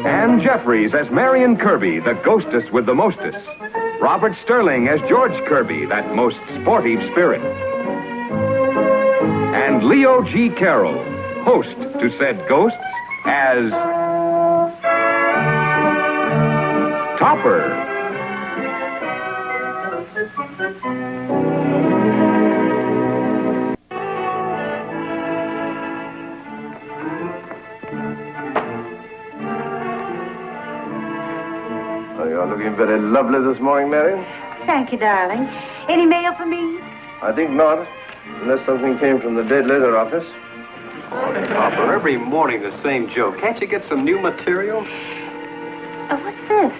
Ann Jeffries as Marion Kirby, the ghostess with the mostest. Robert Sterling as George Kirby, that most sportive spirit. And Leo G. Carroll, host to said ghosts, as Topper. You're looking very lovely this morning, Marion. Thank you, darling. Any mail for me? I think not, unless something came from the dead letter office. Oh, Topper, every morning the same joke. Can't you get some new material? What's this?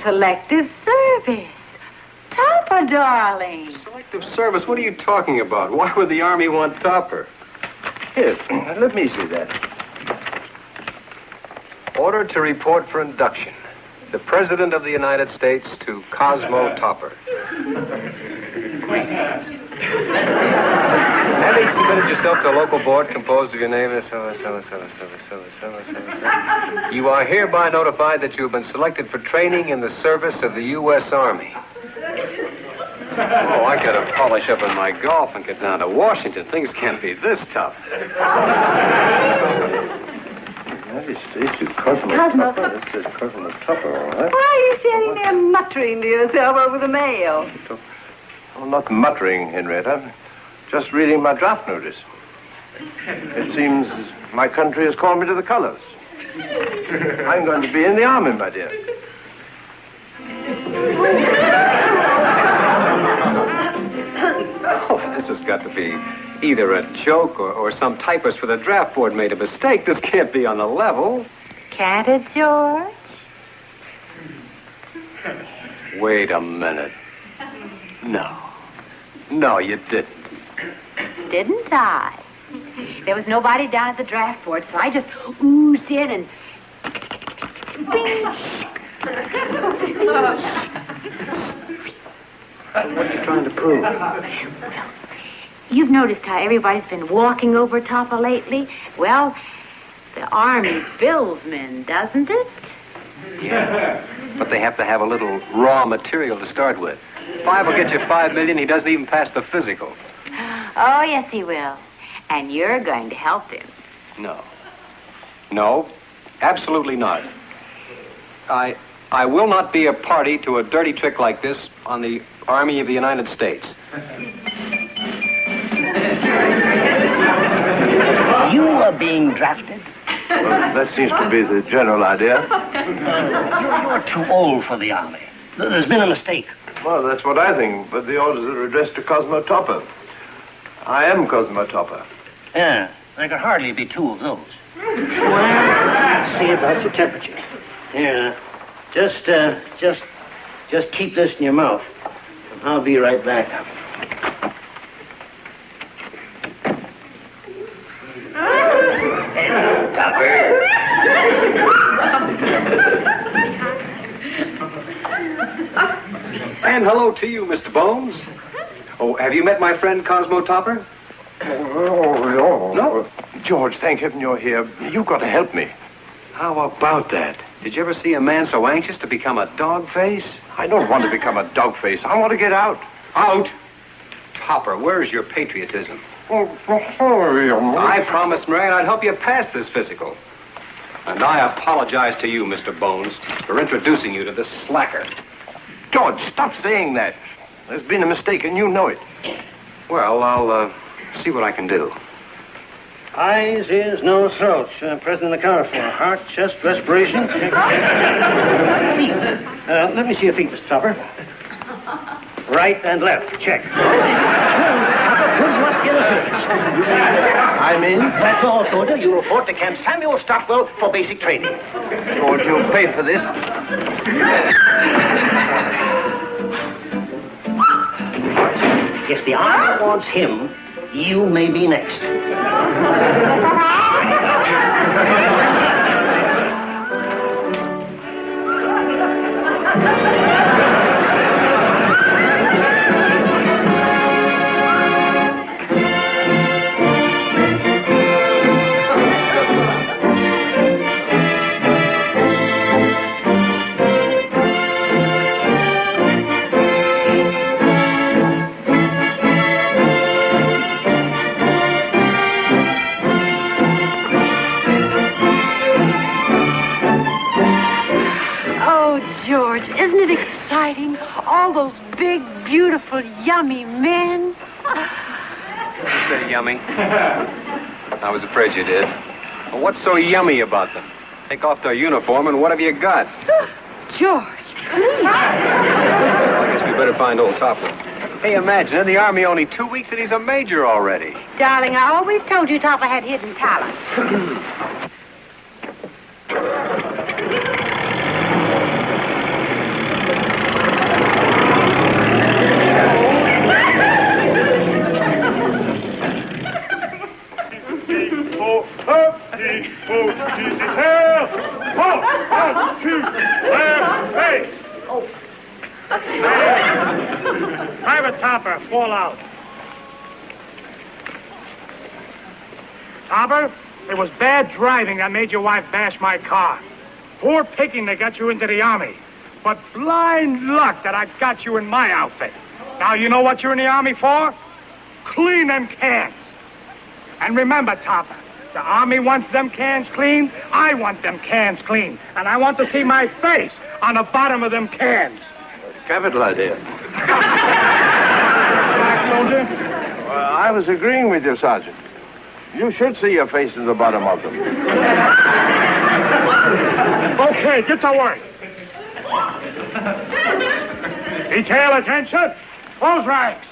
Selective service. Topper, darling. Selective service? What are you talking about? Why would the Army want Topper? Here, let me see that. Order to report for induction. The President of the United States to Cosmo Topper. Having submitted yourself to a local board composed of your name and so. You are hereby notified that you have been selected for training in the service of the U.S. Army. Oh, I gotta polish up on my golf and get down to Washington. Things can't be this tough. United States to Cosmo Topper. That says Cosmo Topper, all right. Why are you standing there muttering to yourself over the mail? I'm not muttering, Henrietta. Just reading my draft notice. It seems my country has called me to the colors. I'm going to be in the Army, my dear. Oh, this has got to be either a joke or some typist for the draft board made a mistake. This can't be on the level. Can't it, George? Wait a minute. No, you didn't. Didn't I? There was nobody down at the draft board, so I just oozed in and... Bing! What are you trying to prove? You've noticed how everybody's been walking over Topper lately? Well, the Army bills men, doesn't it? Yeah, but they have to have a little raw material to start with. Five will get you $5 million. He doesn't even pass the physical. Oh, yes, he will. And you're going to help him. No, absolutely not. I will not be a party to a dirty trick like this on the Army of the United States. You are being drafted? Well, that seems to be the general idea. You're too old for the Army. There's been a mistake. Well, that's what I think, but the orders are addressed to Cosmo Topper. I am Cosmo Topper. Yeah, there could hardly be two of those. Well, see about your temperature. Here, just keep this in your mouth. I'll be right back. Hello, Topper. And hello to you, Mr. Bones. Oh, have you met my friend Cosmo Topper? No. George, thank heaven you're here. You've got to help me. How about that? Did you ever see a man so anxious to become a dog face? I don't want to become a dog face. I want to get out. Out? Topper, where's your patriotism? I promised Marion I'd help you pass this physical. And I apologize to you, Mr. Bones, for introducing you to this slacker. George, stop saying that. There's been a mistake, and you know it. Well, I'll see what I can do. Eyes, ears, nose, throat. Pressing the counter for heart, chest, respiration. Feet. Let me see your feet, Mr. Topper. Right and left. Check. I'm in. That's all, soldier. You report to Camp Samuel Stockwell for basic training. George, you'll pay for this. If the Army wants him, you may be next. delightful, yummy men. You say yummy? I was afraid you did. Well, what's so yummy about them? Take off their uniform and what have you got? George, please. Well, I guess we better find old Topper. Hey, imagine, in the Army only 2 weeks and he's a major already. Darling, I always told you Topper had hidden talent. Private Topper, fall out. Topper, it was bad driving that made your wife bash my car. Poor picking that got you into the Army. But blind luck that I got you in my outfit. Now you know what you're in the Army for? Clean them cans. And remember, Topper, the Army wants them cans clean. I want them cans clean. And I want to see my face on the bottom of them cans. Capital idea. Black soldier. Well, I was agreeing with you, Sergeant. You should see your face in the bottom of them. Okay, get to work. Detail attention. Close ranks.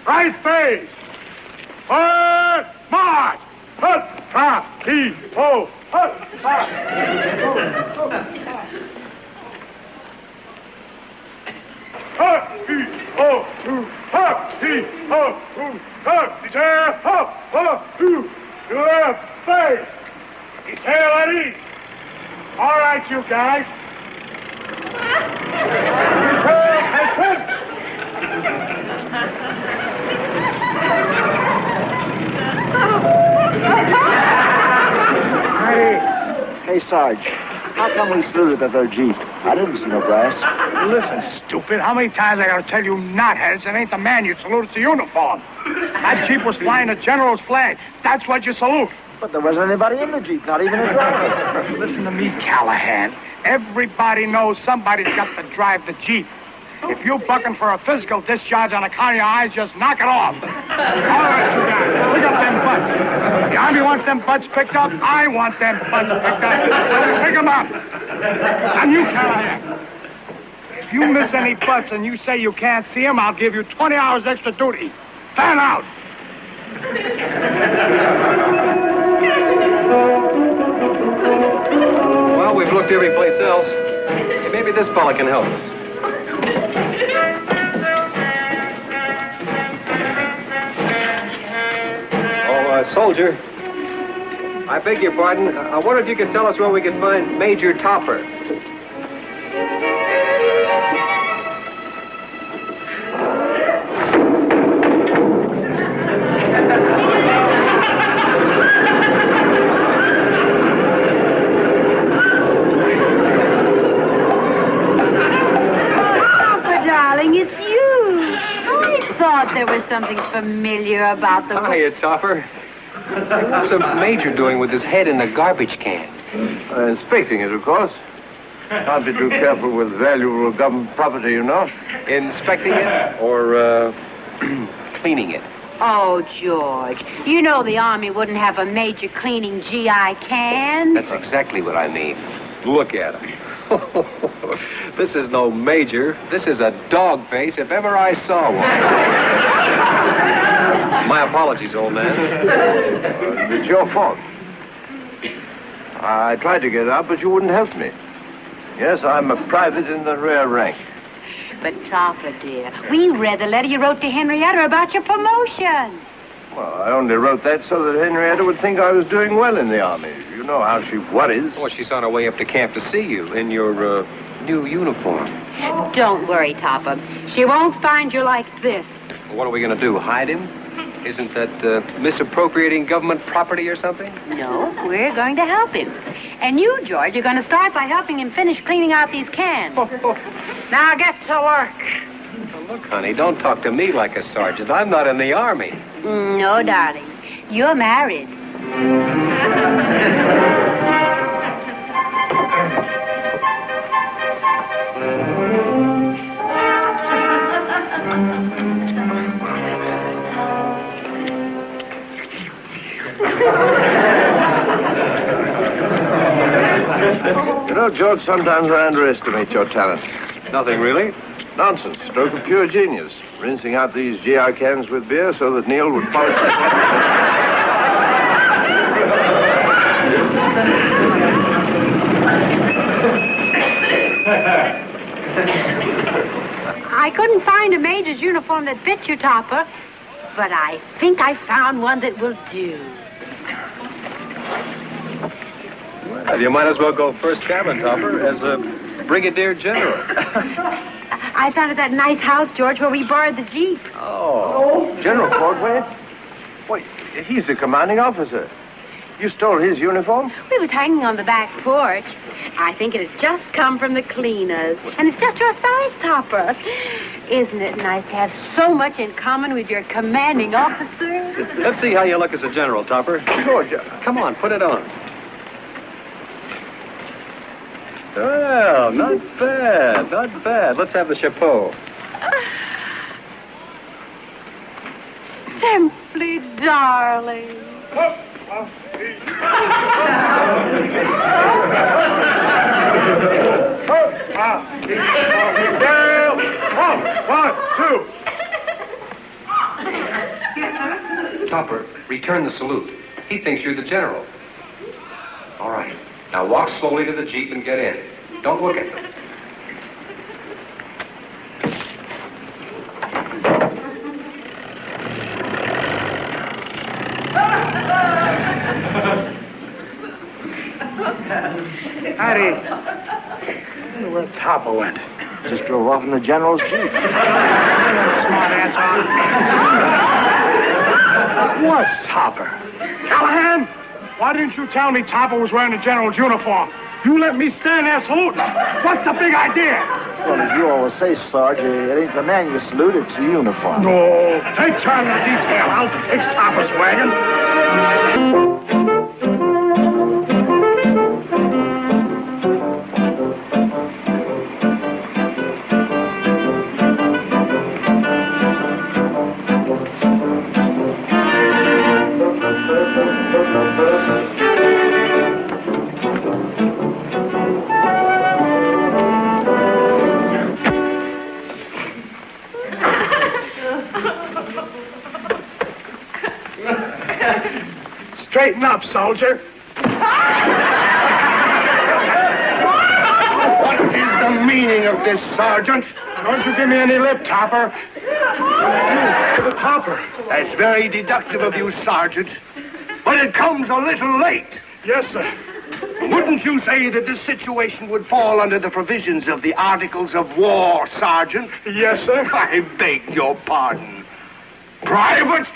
Right phase. Forward march. Hut, ha, he, ho, hut, ha. Hut, he, ho, hoo, hut, he, ho, hoo, hut. Detail, ho, ho, hoo. To left phase. Detail at ease. All right, you guys. Hey, Sarge, how come we saluted at their Jeep? I didn't see no brass. Listen, stupid, how many times I gotta tell you knotheads it ain't the man you salute, it's the uniform. That Jeep was flying the General's flag. That's what you salute. But there wasn't anybody in the Jeep, not even a driver. Listen to me, Callahan. Everybody knows somebody's got to drive the Jeep. If you're bucking for a physical discharge on account of your eyes, just knock it off. All right, you guys, pick up them butts. The Army wants them butts picked up. I want them butts picked up. Pick them up. And you, Callahan, if you miss any butts and you say you can't see them, I'll give you 20 hours extra duty. Fan out. Well, we've looked every place else. Hey, maybe this fella can help us. Soldier, I beg your pardon. I wonder if you could tell us where we can find Major Topper. Topper, darling, it's you. I thought there was something familiar about the... Hiya, Topper. What's a major doing with his head in the garbage can? Inspecting it, of course. Can't be too careful with valuable government property, you know. Inspecting it or cleaning it? Oh, George, you know the Army wouldn't have a major cleaning GI can. That's exactly what I mean. Look at him. This is no major. This is a dog face if ever I saw one. My apologies, old man. It's your fault. I tried to get out, but you wouldn't help me. Yes, I'm a private in the rear rank. But, Topper, dear, we read the letter you wrote to Henrietta about your promotion. Well, I only wrote that so that Henrietta would think I was doing well in the Army. You know how she worries. Well, she's on her way up to camp to see you in your new uniform. Don't worry, Topper. She won't find you like this. Well, what are we going to do, hide him? Isn't that misappropriating government property or something? No, we're going to help him. And you, George, are going to start by helping him finish cleaning out these cans. Now get to work. Well, look, honey, don't talk to me like a sergeant. I'm not in the Army. No, darling. You're married. You know, George, sometimes I underestimate your talents. Nothing really. Nonsense. Stroke of pure genius. Rinsing out these GR cans with beer so that Neil would polish them. I couldn't find a major's uniform that fits you, Topper, but I think I found one that will do. Well, you might as well go first cabin, Topper, as a brigadier general. I found it at that nice house, George, where we borrowed the Jeep. Oh. General Cordway? Why, he's the commanding officer. You stole his uniform? It was hanging on the back porch. I think it has just come from the cleaners. And it's just your size, Topper. Isn't it nice to have so much in common with your commanding officer? Let's see how you look as a general, Topper. George, Come on, put it on. Well, not bad, not bad. Let's have the chapeau. Simply darling. Topper, return the salute. He thinks you're the general. All right. Now walk slowly to the Jeep and get in. Don't look at them. Hattie, I wonder where Topper went. Just drove off in the general's Jeep. Smart ass on. What's Topper? Callahan, why didn't you tell me Topper was wearing the general's uniform? You let me stand there saluting. What's the big idea? Well, as you always say, Sarge, it ain't the man you salute, it's the uniform. No, take charge of the detail. I'll fix Topper's wagon. Straighten up, soldier. What is the meaning of this, Sergeant? Don't you give me any lip, Topper. The Topper. That's very deductive of you, Sergeant. But it comes a little late. Yes, sir. Wouldn't you say that this situation would fall under the provisions of the Articles of War, Sergeant? Yes, sir. I beg your pardon. Private?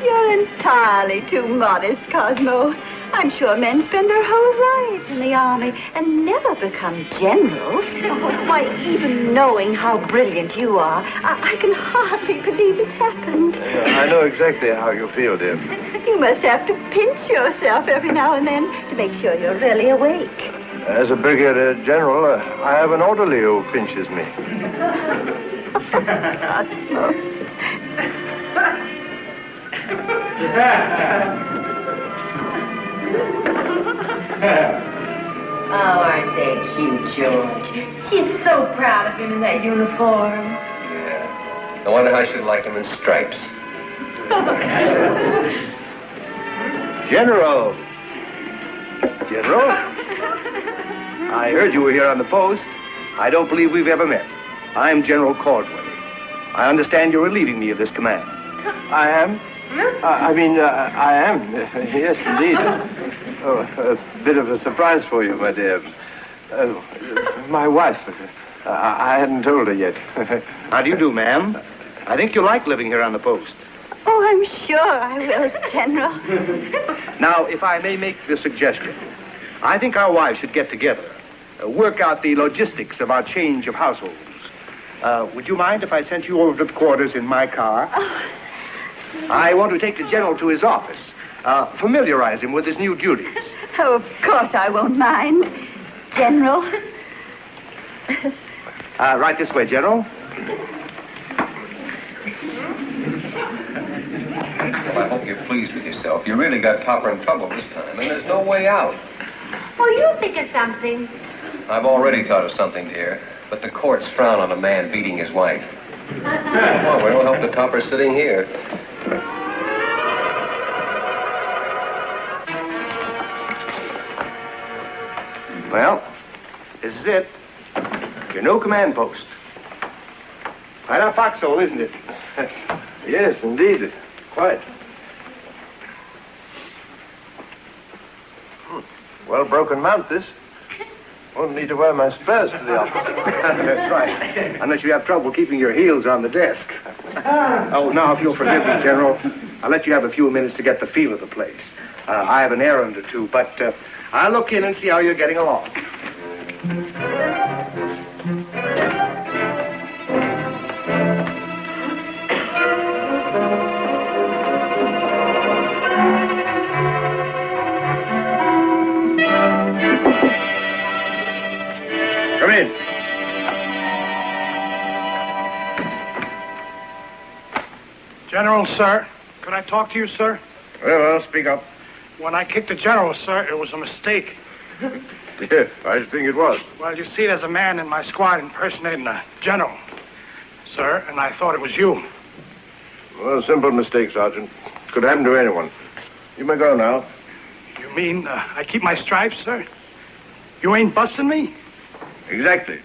You're entirely too modest, Cosmo. I'm sure men spend their whole lives in the army and never become generals. Why, even knowing how brilliant you are, I can hardly believe it's happened. I know exactly how you feel, dear. You must have to pinch yourself every now and then to make sure you're really awake. As a brigadier general, I have an orderly who pinches me. Cosmo. Oh, aren't they cute, George? She's so proud of him in that uniform. Yeah. I wonder how she'd like him in stripes. General! General? I heard you were here on the post. I don't believe we've ever met. I'm General Cordway. I understand you're relieving me of this command. I am? I am. Yes, indeed. A bit of a surprise for you, my dear. My wife. I hadn't told her yet. How do you do, ma'am? I think you'll like living here on the post. Oh, I'm sure I will, General. Now, if I may make the suggestion, I think our wives should get together, work out the logistics of our change of households. Would you mind if I sent you over to the quarters in my car? Oh. I want to take the general to his office, familiarize him with his new duties. Oh, of course I won't mind, General. Right this way, General. Well, I hope you're pleased with yourself. You really got Topper in trouble this time, and there's no way out. Oh, you think of something. I've already thought of something, dear. But the courts frown on a man beating his wife. Well, we don't help the Topper sitting here. Well, this is it. Your new command post. Quite a foxhole, isn't it? Yes, indeed. Quite. Well-broken mount, this. Won't need to wear my spurs to the office. That's right. Unless you have trouble keeping your heels on the desk. Oh, now, if you'll forgive me, General, I'll let you have a few minutes to get the feel of the place. I have an errand or two, but I'll look in and see how you're getting along. Come in. General, sir. Could I talk to you, sir? Well, speak up. When I kicked the general, sir, it was a mistake. Yes, I think it was. Well, you see, there's a man in my squad impersonating a general, sir, and I thought it was you. Well, a simple mistake, Sergeant. Could happen to anyone. You may go now. You mean I keep my stripes, sir? You ain't busting me? Exactly.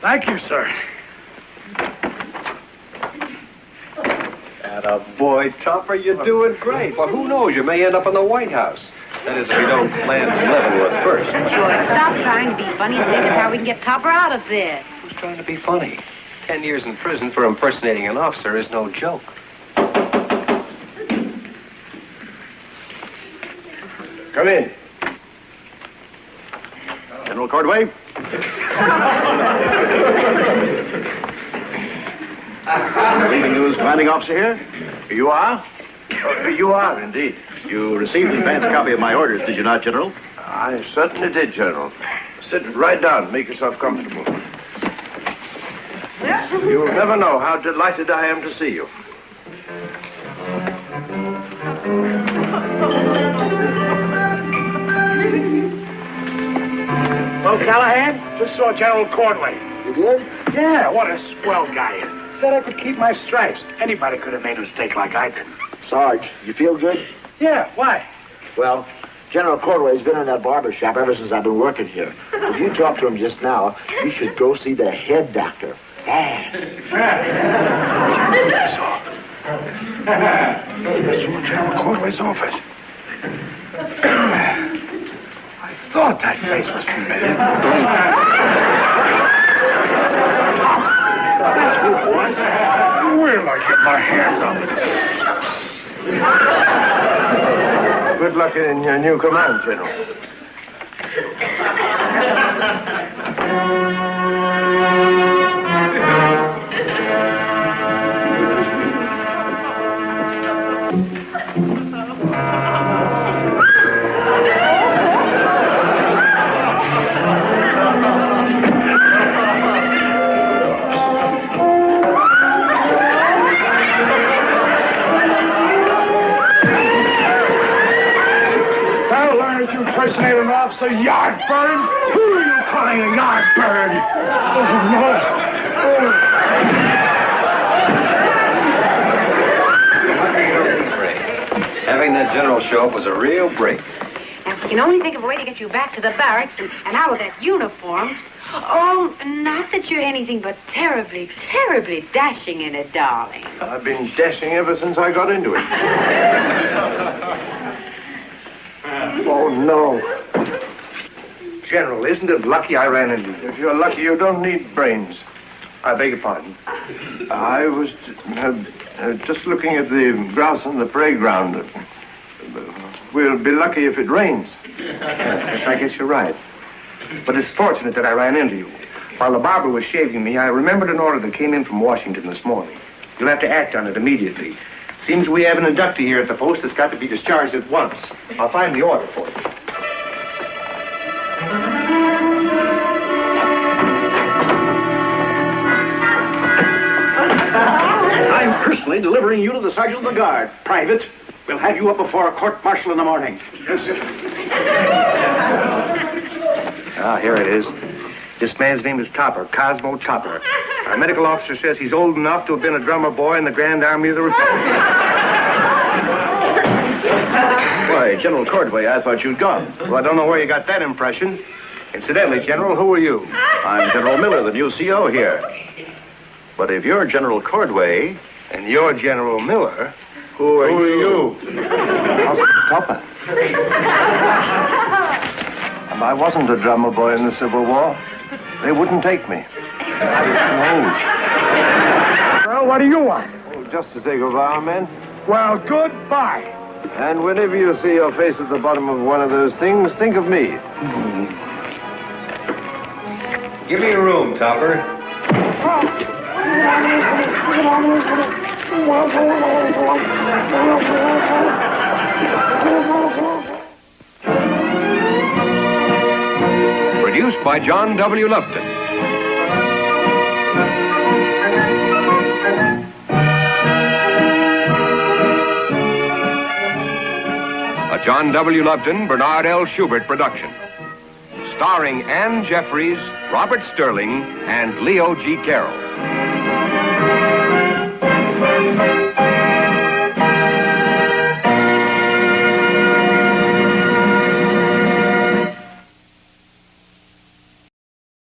Thank you, sir. Boy, Topper, you're doing great. Well, who knows? You may end up in the White House. That is, if you don't land in Leavenworth first. George, stop trying to be funny and think of how we can get Topper out of this. Who's trying to be funny? 10 years in prison for impersonating an officer is no joke. Come in. General Cordway? Leaving news commanding officer here? You are? You are, indeed. You received an advance copy of my orders, did you not, General? I certainly did, General. Sit right down. Make yourself comfortable. You'll never know how delighted I am to see you. Well, Callahan, just saw General Cordway. You did? Yeah, what a swell guy. Said I could keep my stripes. Anybody could have made a mistake like I did. Sarge, you feel good? Yeah, why? Well, General Cordway's been in that barber shop ever since I've been working here. If you talked to him just now, you should go see the head doctor. Fast. That's General Cordway's office. I thought that face was familiar. That's who, boys. Where'll I get my hands on it? Good luck in your new command, General. Impersonate an officer, Yardbird? Who are you calling a Yardbird? Oh, no. Having that general show up was a real break. And if we can only think of a way to get you back to the barracks and out of that uniform. Oh, not that you're anything but terribly, terribly dashing in it, darling. I've been dashing ever since I got into it. Oh, no. General, isn't it lucky I ran into you? If you're lucky, you don't need brains. I beg your pardon. I was just looking at the grass on the parade ground. We'll be lucky if it rains. Yes, I guess you're right. But it's fortunate that I ran into you. While the barber was shaving me, I remembered an order that came in from Washington this morning. You'll have to act on it immediately. Seems we have an inductee here at the post that's got to be discharged at once. I'll find the order for you. personally delivering you to the Sergeant of the Guard. Private, we'll have you up before a court-martial in the morning. Yes, sir. Ah, here it is. This man's name is Topper, Cosmo Topper. Our medical officer says he's old enough to have been a drummer boy in the Grand Army of the Republic. Why, General Cordway, I thought you'd gone. Well, I don't know where you got that impression. Incidentally, General, who are you? I'm General Miller, the new CO here. But if you're General Cordway... And you're General Miller, who are you? Topper. And I wasn't a drummer boy in the Civil War. They wouldn't take me. Well, what do you want? Oh, just to say goodbye, men. Well, goodbye. And whenever you see your face at the bottom of one of those things, think of me. Give me a room, Topper. Produced by John W. Lupton. A John W. Lupton, Bernard L. Schubert production. Starring Ann Jeffries, Robert Sterling, and Leo G. Carroll.